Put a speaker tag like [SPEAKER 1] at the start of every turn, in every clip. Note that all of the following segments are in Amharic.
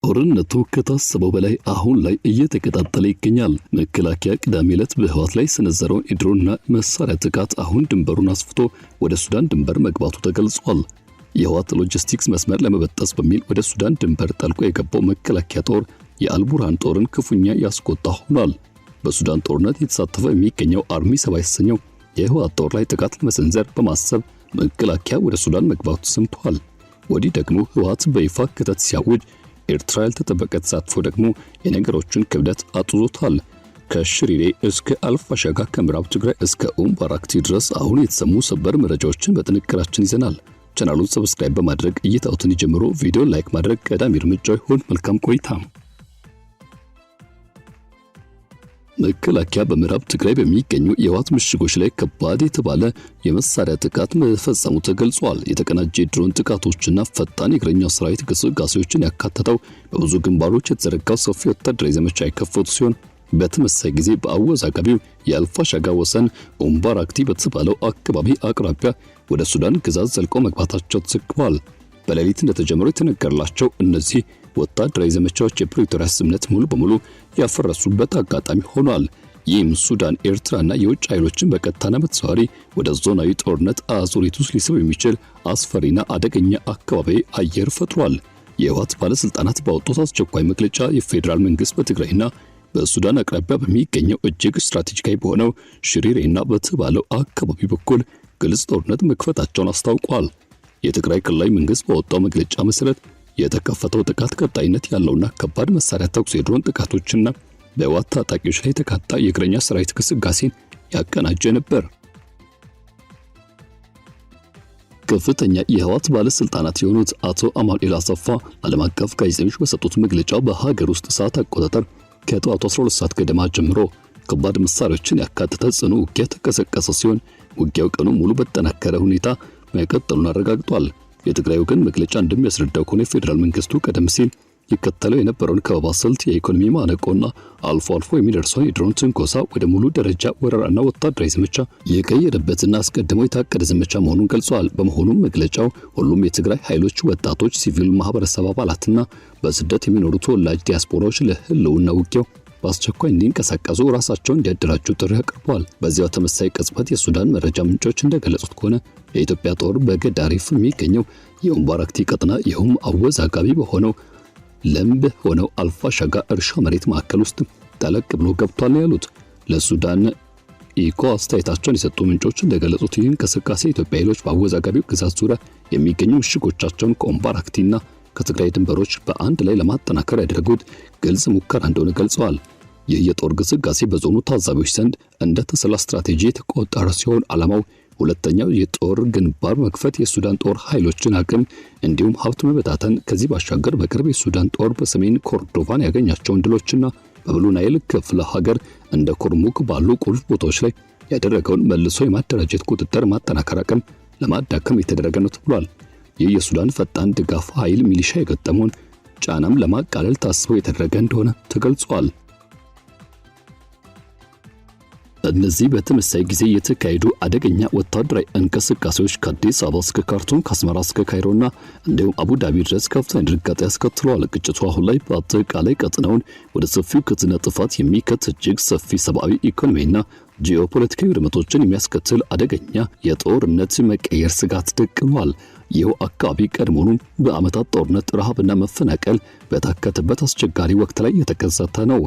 [SPEAKER 1] ጦርነቱ ከታሰበው በላይ አሁን ላይ እየተቀጣጠለ ይገኛል። መከላከያ ቅዳሜ ዕለት በህወሓት ላይ ሰነዘረውን የድሮንና መሳሪያ ጥቃት አሁን ድንበሩን አስፍቶ ወደ ሱዳን ድንበር መግባቱ ተገልጿል። የህወሓት ሎጂስቲክስ መስመር ለመበጠስ በሚል ወደ ሱዳን ድንበር ጠልቆ የገባው መከላከያ ጦር የአልቡርሃን ጦርን ክፉኛ ያስቆጣ ሆኗል። በሱዳን ጦርነት የተሳተፈ የሚገኘው አርሚ 7 የተሰኘው የህወሓት ጦር ላይ ጥቃት ለመሰንዘር በማሰብ መከላከያ ወደ ሱዳን መግባቱ ሰምቷል። ወዲህ ደግሞ ህወሓት በይፋ ክተት ሲያውጅ ኤርትራ ያልተጠበቀ ተሳትፎ ደግሞ የነገሮችን ክብደት አጥዞታል። ከሽሪሬ እስከ አልፋሻጋ ከምዕራብ ትግራይ እስከ ኡምባራክቲ ድረስ አሁን የተሰሙ ሰበር መረጃዎችን በጥንቅራችን ይዘናል። ቻናሉን ሰብስክራይብ በማድረግ እይታዎትን ይጀምሩ። ቪዲዮ ላይክ ማድረግ ቀዳሚ እርምጃ ይሁን። መልካም ቆይታ። መከላከያ በምዕራብ ትግራይ በሚገኙ የህወሓት ምሽጎች ላይ ከባድ የተባለ የመሳሪያ ጥቃት መፈጸሙ ተገልጿል። የተቀናጀ ድሮን ጥቃቶችና ፈጣን የእግረኛ ሰራዊት ግስጋሴዎችን ያካተተው በብዙ ግንባሮች የተዘረጋው ሰፊ ወታደራዊ ዘመቻ የከፈቱ ሲሆን በተመሳሳይ ጊዜ በአወዛጋቢው የአልፋሻጋ ወሰን ኡምባራክቲ በተባለው አካባቢ አቅራቢያ ወደ ሱዳን ግዛት ዘልቆ መግባታቸው ተዘግቧል። በሌሊት እንደተጀመሩ የተነገረላቸው እነዚህ ወታደራዊ ዘመቻዎች የፕሪቶሪያ ስምምነት ሙሉ በሙሉ ያፈረሱበት አጋጣሚ ሆኗል። ይህም ሱዳን፣ ኤርትራና የውጭ ኃይሎችን በቀጥታና በተዘዋዋሪ ወደ ዞናዊ ጦርነት አዙሪት ውስጥ ሊስብ የሚችል አስፈሪና አደገኛ አካባቢ አየር ፈጥሯል። የህወሓት ባለስልጣናት ባወጡት አስቸኳይ መግለጫ የፌዴራል መንግስት በትግራይና በሱዳን አቅራቢያ በሚገኘው እጅግ ስትራቴጂካዊ በሆነው ሽሪሬና በተባለው አካባቢ በኩል ግልጽ ጦርነት መክፈታቸውን አስታውቋል። የትግራይ ክልላዊ መንግስት ባወጣው መግለጫ መሰረት የተከፈተው ጥቃት ቀጣይነት ያለውና ከባድ መሳሪያ ተኩስ፣ የድሮን ጥቃቶችና በህወሓት ታጣቂዎች ላይ የተቃጣ የእግረኛ ሰራዊት ግስጋሴን ያቀናጀ ነበር። ከፍተኛ የህወሓት ባለስልጣናት የሆኑት አቶ አማኑኤል አሰፋ ዓለም አቀፍ ጋዜጠኞች በሰጡት መግለጫ በሀገር ውስጥ ሰዓት አቆጣጠር ከጠዋቱ 12 ሰዓት ገደማ ጀምሮ ከባድ መሳሪያዎችን ያካተተ ጽኑ ውጊያ ተቀሰቀሰ ሲሆን ውጊያው ቀኑ ሙሉ በተጠናከረ ሁኔታ መቀጠሉን አረጋግጧል። የትግራይ ወገን መግለጫ እንደሚያስረዳው ከሆነ የፌዴራል መንግስቱ ቀደም ሲል ይከተለው የነበረውን ከበባ ስልት፣ የኢኮኖሚ ማነቆና አልፎ አልፎ የሚደርሰውን የድሮን ትንኮሳ ወደ ሙሉ ደረጃ ወረራና ወታደራዊ ዘመቻ የቀየረበትና አስቀድሞ የታቀደ ዘመቻ መሆኑን ገልጿል። በመሆኑም መግለጫው ሁሉም የትግራይ ኃይሎች፣ ወጣቶች፣ ሲቪል ማህበረሰብ አባላትና በስደት የሚኖሩ ተወላጅ ዲያስፖራዎች ለህልውና ውጊያው በአስቸኳይ እንዲንቀሳቀሱ ራሳቸውን እንዲያደራጁ ጥሪ አቅርበዋል። በዚያው ተመሳሳይ ቅጽበት የሱዳን መረጃ ምንጮች እንደገለጹት ከሆነ የኢትዮጵያ ጦር በገዳሪፍ የሚገኘው የኡምባራክቲ ቀጠና ይህም አወዛጋቢ በሆነው ለምብ ሆነው አልፋሻጋ እርሻ መሬት ማዕከል ውስጥ ጠለቅ ብሎ ገብቷል ያሉት ለሱዳን ኢኮ አስተያየታቸውን የሰጡ ምንጮች እንደገለጹት ይህን እንቅስቃሴ የኢትዮጵያ ኃይሎች በአወዛጋቢው ግዛት ዙሪያ የሚገኙ ምሽጎቻቸውን ከኡምባራክቲና ከትግራይ ድንበሮች በአንድ ላይ ለማጠናከር ያደረጉት ግልጽ ሙከራ እንደሆነ ገልጸዋል። ይህ የጦር ግስጋሴ በዞኑ ታዛቢዎች ዘንድ እንደ ተሰላ ስትራቴጂ የተቆጠረ ሲሆን ዓላማው ሁለተኛው የጦር ግንባር መክፈት፣ የሱዳን ጦር ኃይሎችን አቅም እንዲሁም ሀብት መበታተን፣ ከዚህ ባሻገር በቅርብ የሱዳን ጦር በሰሜን ኮርዶቫን ያገኛቸውን ድሎችና በብሉ ናይል ክፍለ ሀገር እንደ ኮርሙክ ባሉ ቁልፍ ቦታዎች ላይ ያደረገውን መልሶ የማደራጀት ቁጥጥር ማጠናከር አቅም ለማዳከም የተደረገ ነው ተብሏል። ይህ የሱዳን ፈጣን ድጋፍ ኃይል ሚሊሻ የገጠመውን ጫናም ለማቃለል ታስቦ የተደረገ እንደሆነ ተገልጿል። እነዚህ በተመሳሳይ ጊዜ የተካሄዱ አደገኛ ወታደራዊ እንቅስቃሴዎች ከአዲስ አበባ እስከ ካርቱም፣ ከአስመራ እስከ ካይሮና እንዲሁም አቡዳቢ ድረስ ከፍተኛ ድንጋጤ ያስከትለዋል። ግጭቱ አሁን ላይ በአጠቃላይ ቀጠናውን ወደ ሰፊው ክትና ጥፋት የሚከት እጅግ ሰፊ ሰብአዊ፣ ኢኮኖሚያዊና ጂኦፖለቲካዊ ውድመቶችን የሚያስከትል አደገኛ የጦርነት መቀየር ስጋት ደቅኗል። ይህ አካባቢ ቀድሞውኑ በዓመታት ጦርነት፣ ረሃብና መፈናቀል በታከተበት አስቸጋሪ ወቅት ላይ የተከሰተ ነው።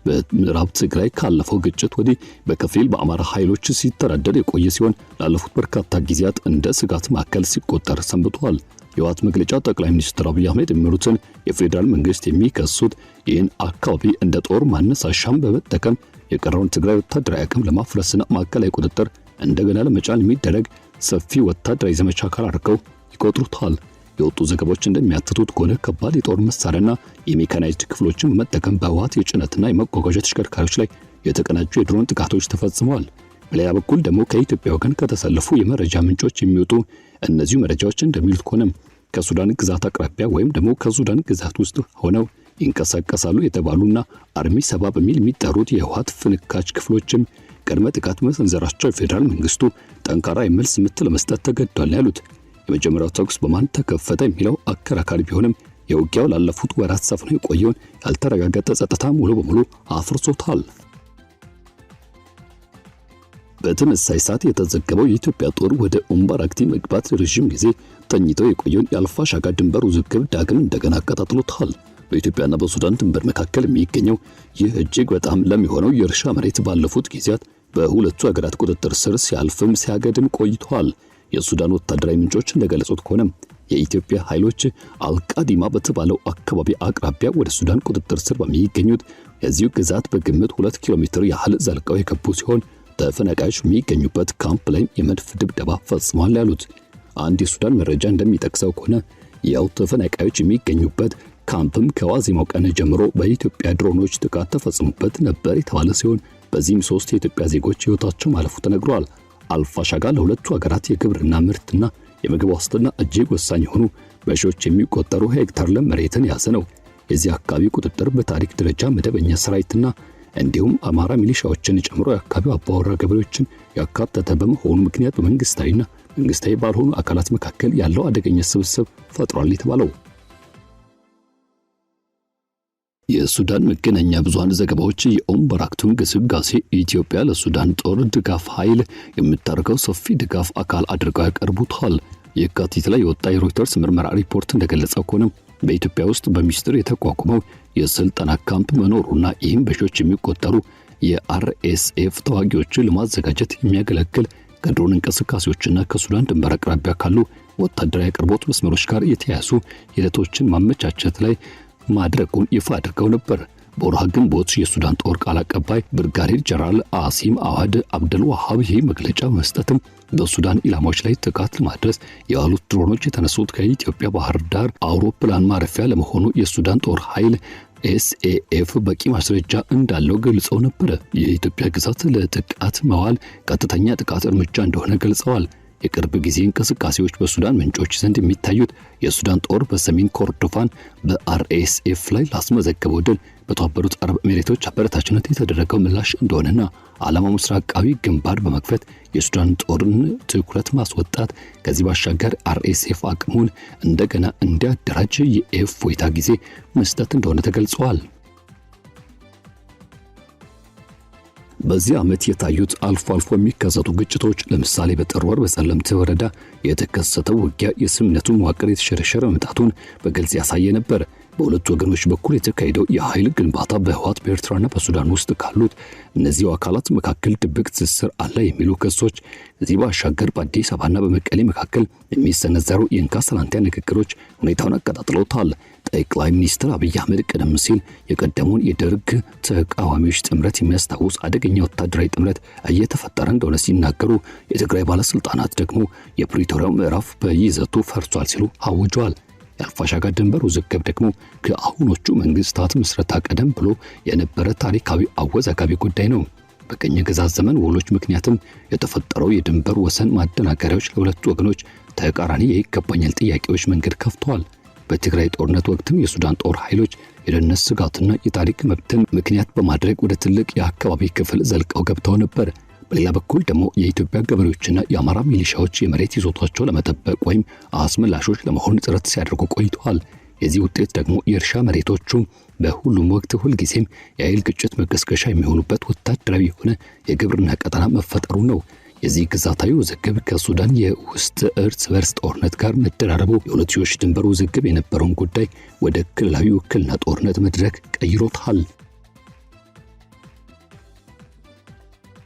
[SPEAKER 1] በምዕራብ ትግራይ ካለፈው ግጭት ወዲህ በከፊል በአማራ ኃይሎች ሲተዳደር የቆየ ሲሆን ላለፉት በርካታ ጊዜያት እንደ ስጋት ማዕከል ሲቆጠር ሰንብቷል። የህወሓት መግለጫ ጠቅላይ ሚኒስትር አብይ አህመድ የሚመሩትን የፌዴራል መንግስት የሚከሱት ይህን አካባቢ እንደ ጦር ማነሳሻም በመጠቀም የቀረውን ትግራይ ወታደራዊ አቅም ለማፍረስና ማዕከላዊ ቁጥጥር እንደገና ለመጫን የሚደረግ ሰፊ ወታደራዊ ዘመቻ አካል አድርገው ይቆጥሩታል። የወጡ ዘገባዎች እንደሚያትቱት ከሆነ ከባድ የጦር መሳሪያና የሜካናይዝድ ክፍሎችን በመጠቀም በህወሓት የጭነትና የመጓጓዣ ተሽከርካሪዎች ላይ የተቀናጁ የድሮን ጥቃቶች ተፈጽመዋል። በሌላ በኩል ደግሞ ከኢትዮጵያ ወገን ከተሰለፉ የመረጃ ምንጮች የሚወጡ እነዚሁ መረጃዎች እንደሚሉት ከሆነ ከሱዳን ግዛት አቅራቢያ ወይም ደግሞ ከሱዳን ግዛት ውስጥ ሆነው ይንቀሳቀሳሉ የተባሉና አርሚ 7 በሚል የሚጠሩት የህወሓት ፍንካች ክፍሎችም ቅድመ ጥቃት መሰንዘራቸው የፌዴራል መንግስቱ ጠንካራ የመልስ ምት ለመስጠት ተገዷል ያሉት። የመጀመሪያው ተኩስ በማን ተከፈተ የሚለው አከራካሪ ቢሆንም የውጊያው ላለፉት ወራት ሰፍኖ የቆየውን ያልተረጋገጠ ጸጥታ ሙሉ በሙሉ አፍርሶታል። በተመሳሳይ ሰዓት የተዘገበው የኢትዮጵያ ጦር ወደ ኡምባራክቲ መግባት ረጅም ጊዜ ተኝተው የቆየውን የአልፋሻጋ ድንበር ውዝግብ ዳግም እንደገና አቀጣጥሎታል። በኢትዮጵያና በሱዳን ድንበር መካከል የሚገኘው ይህ እጅግ በጣም ለም የሆነው የእርሻ መሬት ባለፉት ጊዜያት በሁለቱ ሀገራት ቁጥጥር ስር ሲያልፍም ሲያገድም ቆይቷል። የሱዳን ወታደራዊ ምንጮች እንደገለጹት ከሆነ የኢትዮጵያ ኃይሎች አልቃዲማ በተባለው አካባቢ አቅራቢያ ወደ ሱዳን ቁጥጥር ስር በሚገኙት የዚሁ ግዛት በግምት 2 ኪሎ ሜትር ያህል ዘልቀው የገቡ ሲሆን ተፈናቃዮች የሚገኙበት ካምፕ ላይ የመድፍ ድብደባ ፈጽሟል ያሉት አንድ የሱዳን መረጃ እንደሚጠቅሰው ከሆነ ያው ተፈናቃዮች የሚገኙበት ካምፕም ከዋዜማው ቀን ጀምሮ በኢትዮጵያ ድሮኖች ጥቃት ተፈጽሞበት ነበር የተባለ ሲሆን በዚህም 3 የኢትዮጵያ ዜጎች ሕይወታቸው ማለፉ ተነግሯል። አልፋሻጋ ለሁለቱ ሀገራት የግብርና ምርትና የምግብ ዋስትና እጅግ ወሳኝ የሆኑ በሺዎች የሚቆጠሩ ሄክታር ለም መሬትን ያዘ ነው። የዚህ አካባቢ ቁጥጥር በታሪክ ደረጃ መደበኛ ሰራዊትና እንዲሁም አማራ ሚሊሻዎችን ጨምሮ የአካባቢው አባወራ ገበሬዎችን ያካተተ በመሆኑ ምክንያት በመንግስታዊና መንግስታዊ ባልሆኑ አካላት መካከል ያለው አደገኛ ስብስብ ፈጥሯል የተባለው የሱዳን መገናኛ ብዙሃን ዘገባዎች የኡምባራክቱን ግስጋሴ ኢትዮጵያ ለሱዳን ጦር ድጋፍ ኃይል የምታደርገው ሰፊ ድጋፍ አካል አድርገው ያቀርቡታል። የካቲት ላይ የወጣ የሮይተርስ ምርመራ ሪፖርት እንደገለጸው ከሆነ በኢትዮጵያ ውስጥ በሚስጥር የተቋቋመው የስልጠና ካምፕ መኖሩና ይህም በሺዎች የሚቆጠሩ የአርኤስኤፍ ተዋጊዎችን ለማዘጋጀት የሚያገለግል ከድሮን እንቅስቃሴዎችና ከሱዳን ድንበር አቅራቢያ ካሉ ወታደራዊ አቅርቦት መስመሮች ጋር የተያያዙ ሂደቶችን ማመቻቸት ላይ ማድረጉን ይፋ አድርገው ነበር። በወርሃ ግንቦት የሱዳን ጦር ቃል አቀባይ ብርጋዴር ጀነራል አሲም አዋድ አብደል ወሃብ ይህ መግለጫ መስጠትም በሱዳን ኢላማዎች ላይ ጥቃት ለማድረስ የዋሉት ድሮኖች የተነሱት ከኢትዮጵያ ባህር ዳር አውሮፕላን ማረፊያ ለመሆኑ የሱዳን ጦር ኃይል ኤስኤኤፍ በቂ ማስረጃ እንዳለው ገልጸው ነበር። የኢትዮጵያ ግዛት ለጥቃት መዋል ቀጥተኛ ጥቃት እርምጃ እንደሆነ ገልጸዋል። የቅርብ ጊዜ እንቅስቃሴዎች በሱዳን ምንጮች ዘንድ የሚታዩት የሱዳን ጦር በሰሜን ኮርዶፋን በአርኤስኤፍ ላይ ላስመዘገበው ድል በተባበሩት አረብ ኤሚሬቶች አበረታችነት የተደረገው ምላሽ እንደሆነና ዓላማው ምስራቃዊ ግንባር በመክፈት የሱዳን ጦርን ትኩረት ማስወጣት ከዚህ ባሻገር አርኤስኤፍ አቅሙን እንደገና እንዲያደራጅ የእፎይታ ጊዜ መስጠት እንደሆነ ተገልጿል። በዚህ ዓመት የታዩት አልፎ አልፎ የሚከሰቱ ግጭቶች ለምሳሌ በጥር ወር በጸለምት ወረዳ የተከሰተው ውጊያ የስምምነቱን መዋቅር የተሸረሸረ መምጣቱን በግልጽ ያሳየ ነበር። በሁለቱ ወገኖች በኩል የተካሄደው የኃይል ግንባታ በህወሓት በኤርትራና በሱዳን ውስጥ ካሉት እነዚህ አካላት መካከል ድብቅ ትስስር አለ የሚሉ ክሶች ከዚህ ባሻገር በአዲስ አበባና በመቀሌ መካከል የሚሰነዘሩ የእንካ ሰላንታ ንግግሮች ሁኔታውን አቀጣጥለውታል። ጠቅላይ ሚኒስትር አብይ አህመድ ቀደም ሲል የቀደሙን የደርግ ተቃዋሚዎች ጥምረት የሚያስታውስ አደገኛ ወታደራዊ ጥምረት እየተፈጠረ እንደሆነ ሲናገሩ፣ የትግራይ ባለስልጣናት ደግሞ የፕሪቶሪያው ምዕራፍ በይዘቱ ፈርሷል ሲሉ አውጀዋል። የአልፋሻጋ ድንበር ውዝግብ ደግሞ ከአሁኖቹ መንግስታት ምስረታ ቀደም ብሎ የነበረ ታሪካዊ አወዛጋቢ ጉዳይ ነው። በቀኝ ግዛት ዘመን ውሎች ምክንያትም የተፈጠረው የድንበር ወሰን ማደናገሪያዎች ለሁለቱ ወገኖች ተቃራኒ የይገባኛል ጥያቄዎች መንገድ ከፍተዋል። በትግራይ ጦርነት ወቅትም የሱዳን ጦር ኃይሎች የደህንነት ስጋትና የታሪክ መብትን ምክንያት በማድረግ ወደ ትልቅ የአካባቢ ክፍል ዘልቀው ገብተው ነበር። በሌላ በኩል ደግሞ የኢትዮጵያ ገበሬዎችና የአማራ ሚሊሻዎች የመሬት ይዞታቸው ለመጠበቅ ወይም አስመላሾች ለመሆን ጥረት ሲያደርጉ ቆይተዋል። የዚህ ውጤት ደግሞ የእርሻ መሬቶቹ በሁሉም ወቅት ሁልጊዜም የኃይል ግጭት መቀስቀሻ የሚሆኑበት ወታደራዊ የሆነ የግብርና ቀጠና መፈጠሩ ነው። የዚህ ግዛታዊ ውዝግብ ከሱዳን የውስጥ እርስ በርስ ጦርነት ጋር መደራረቡ የሁለትዮሽ ድንበር ውዝግብ የነበረውን ጉዳይ ወደ ክልላዊ ውክልና ጦርነት መድረክ ቀይሮታል።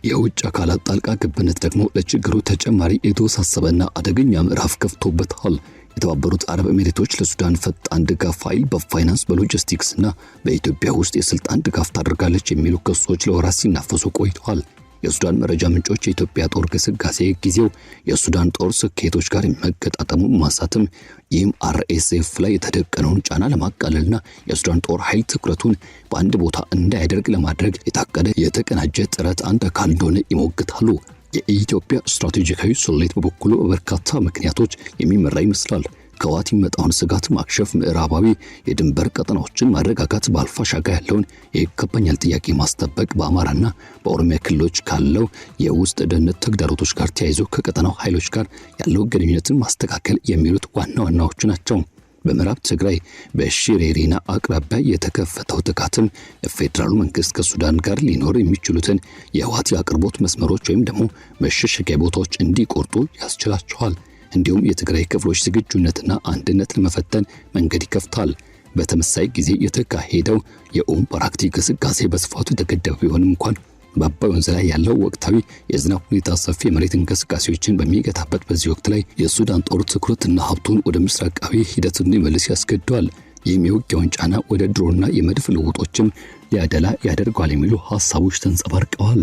[SPEAKER 1] የውጭ አካላት ጣልቃ ገብነት ደግሞ ለችግሩ ተጨማሪ የተወሳሰበና አደገኛ ምዕራፍ ከፍቶበታል። የተባበሩት አረብ ኤሚሬቶች ለሱዳን ፈጣን ድጋፍ ኃይል በፋይናንስ በሎጂስቲክስና በኢትዮጵያ ውስጥ የስልጣን ድጋፍ ታደርጋለች የሚሉ ክሶች ለወራት ሲናፈሱ ቆይተዋል። የሱዳን መረጃ ምንጮች የኢትዮጵያ ጦር ግስጋሴ ጊዜው የሱዳን ጦር ስኬቶች ጋር መገጣጠሙ ማሳተም ይህም አርኤስኤፍ ላይ የተደቀነውን ጫና ለማቃለልና የሱዳን ጦር ኃይል ትኩረቱን በአንድ ቦታ እንዳያደርግ ለማድረግ የታቀደ የተቀናጀ ጥረት አንድ አካል እንደሆነ ይሞግታሉ። የኢትዮጵያ ስትራቴጂካዊ ስሌት በበኩሉ በርካታ ምክንያቶች የሚመራ ይመስላል። ከዋት የሚመጣውን ስጋት ማክሸፍ፣ ምዕራባዊ የድንበር ቀጠናዎችን ማረጋጋት፣ በአልፋሻጋ ያለውን የይገባኛል ጥያቄ ማስጠበቅ፣ በአማራና በኦሮሚያ ክልሎች ካለው የውስጥ ደህንነት ተግዳሮቶች ጋር ተያይዞ ከቀጠናው ኃይሎች ጋር ያለው ግንኙነትን ማስተካከል የሚሉት ዋና ዋናዎቹ ናቸው። በምዕራብ ትግራይ በሽሬሪና አቅራቢያ የተከፈተው ጥቃትም የፌዴራሉ መንግስት ከሱዳን ጋር ሊኖር የሚችሉትን የህወሓት አቅርቦት መስመሮች ወይም ደግሞ መሸሸጊያ ቦታዎች እንዲቆርጡ ያስችላቸዋል። እንዲሁም የትግራይ ክፍሎች ዝግጁነትና አንድነት ለመፈተን መንገድ ይከፍታል። በተመሳሳይ ጊዜ የተካሄደው የኦምፓራክቲ ግስጋሴ በስፋቱ የተገደበ ቢሆንም እንኳን በአባይ ወንዝ ላይ ያለው ወቅታዊ የዝናብ ሁኔታ ሰፊ የመሬት እንቅስቃሴዎችን በሚገታበት በዚህ ወቅት ላይ የሱዳን ጦር ትኩረትና ሀብቱን ወደ ምስራቃዊ ሂደት እንዲመልስ ያስገድደዋል። ይህም የውጊያውን ጫና ወደ ድሮና የመድፍ ልውጦችም ሊያደላ ያደርገዋል የሚሉ ሐሳቦች ተንጸባርቀዋል።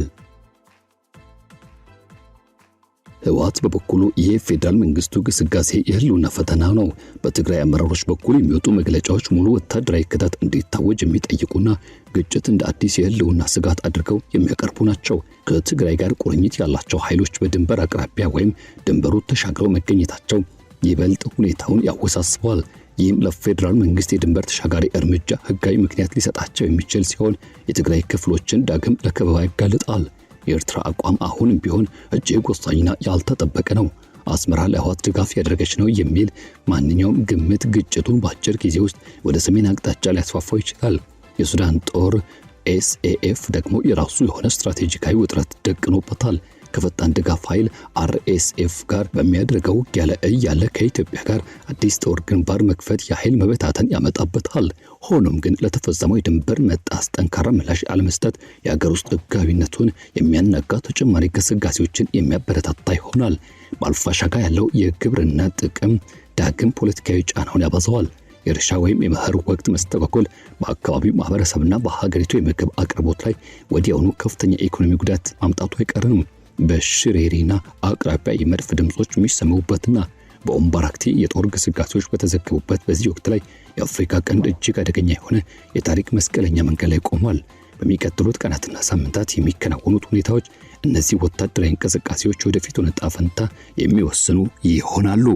[SPEAKER 1] ህወሓት በበኩሉ የፌዴራል መንግስቱ ግስጋሴ የህልውና ፈተና ነው። በትግራይ አመራሮች በኩል የሚወጡ መግለጫዎች ሙሉ ወታደራዊ ክዳት እንዲታወጅ የሚጠይቁና ግጭት እንደ አዲስ የህልውና ስጋት አድርገው የሚያቀርቡ ናቸው። ከትግራይ ጋር ቁርኝት ያላቸው ኃይሎች በድንበር አቅራቢያ ወይም ድንበሩ ተሻግረው መገኘታቸው ይበልጥ ሁኔታውን ያወሳስበዋል። ይህም ለፌዴራል መንግስት የድንበር ተሻጋሪ እርምጃ ህጋዊ ምክንያት ሊሰጣቸው የሚችል ሲሆን የትግራይ ክፍሎችን ዳግም ለከበባ ያጋልጣል። የኤርትራ አቋም አሁንም ቢሆን እጅግ ወሳኝና ያልተጠበቀ ነው። አስመራ ለህወሓት ድጋፍ ያደረገች ነው የሚል ማንኛውም ግምት ግጭቱን በአጭር ጊዜ ውስጥ ወደ ሰሜን አቅጣጫ ሊያስፋፋው ይችላል። የሱዳን ጦር ኤስኤኤፍ ደግሞ የራሱ የሆነ ስትራቴጂካዊ ውጥረት ደቅኖበታል። ከፈጣን ድጋፍ ኃይል አርኤስኤፍ ጋር በሚያደርገው ያለ ከኢትዮጵያ ጋር አዲስ ጦር ግንባር መክፈት የኃይል መበታተን ያመጣበታል። ሆኖም ግን ለተፈጸመው የድንበር መጣስ ጠንካራ ምላሽ አለመስጠት የሀገር ውስጥ ህጋዊነቱን የሚያናጋ ተጨማሪ ግስጋሴዎችን የሚያበረታታ ይሆናል። በአልፋሻጋ ያለው የግብርና ጥቅም ዳግም ፖለቲካዊ ጫናውን ያባዛዋል። የእርሻ ወይም የመኸር ወቅት መስተጓጎል በአካባቢው ማህበረሰብና በሀገሪቱ የምግብ አቅርቦት ላይ ወዲያውኑ ከፍተኛ ኢኮኖሚ ጉዳት ማምጣቱ አይቀርም። በሽሬሪና አቅራቢያ የመድፍ ድምጾች የሚሰሙበትና በኦምባራክቲ የጦር ግስጋሴዎች በተዘገቡበት በዚህ ወቅት ላይ የአፍሪካ ቀንድ እጅግ አደገኛ የሆነ የታሪክ መስቀለኛ መንገድ ላይ ቆሟል። በሚቀጥሉት ቀናትና ሳምንታት የሚከናወኑት ሁኔታዎች እነዚህ ወታደራዊ እንቅስቃሴዎች ወደፊት ዕጣ ፈንታ የሚወስኑ ይሆናሉ።